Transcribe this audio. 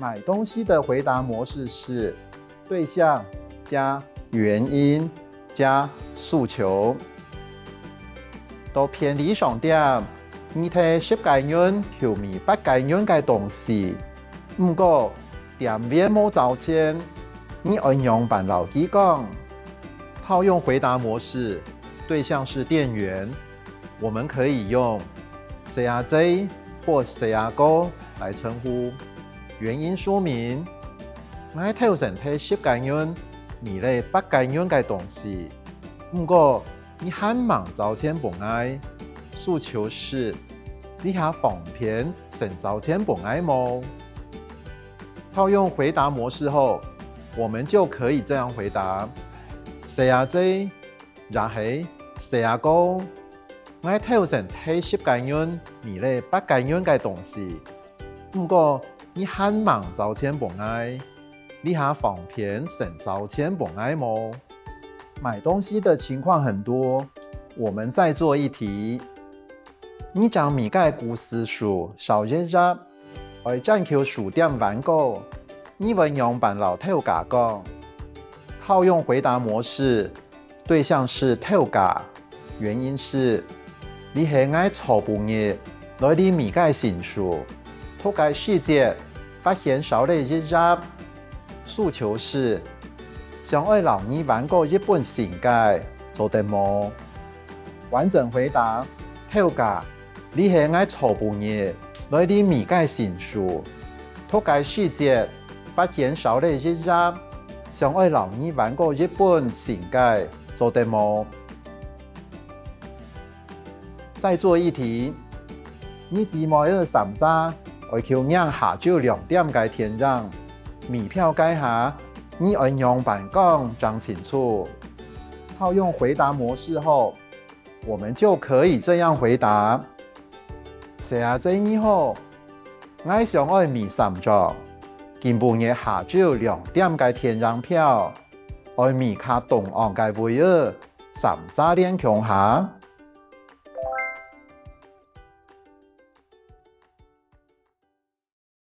买东西的回答模式是对象加原因加诉求。到便利商店，你睇10個元求米8個元嘅東西，不過店面冇找錢，你按用辦老機講。套用回答模式，对象是店员，我们可以用四阿姐或四阿哥来称呼。原因说明：我頭先睇10個元，米咧8個元嘅東西，不過你很忙找錢不愛。訴求是：你還方便先找錢不愛嗎？套用回答模式後，我們就可以這樣回答。四阿姐，然後四阿哥，我頭先睇10個元，米咧8個元嘅東西，不過你很忙找錢不愛，你還方便先找錢不愛嗎？買東西的情況很多，我們再做一題。你將米嘅故事書燒熱熱，愛轉去書店玩過，你會用辦老頭家講。套用回答模式，对象是頭家，原因是你係愛初步業來啲米嘅新書，偷改細節，發現燒咧熱熱。訴求是想愛老你玩過日本新嘅，做得冇？完整回答：頭家，你係愛初步業來啲米嘅新書，偷改細節，發現燒咧熱熱。想愛老你玩過日本新嘅，做得冇？再做一題。你姊妹喺三沙，愛求讓下晝2點嘅天讓，米票改下，你按用辦講講清楚。套用回答模式後，我們就可以這樣回答：四阿姐你好，我想愛米3張。今晡日下晝2點嘅天讓票，愛米卡東岸嘅位置，三沙連強下。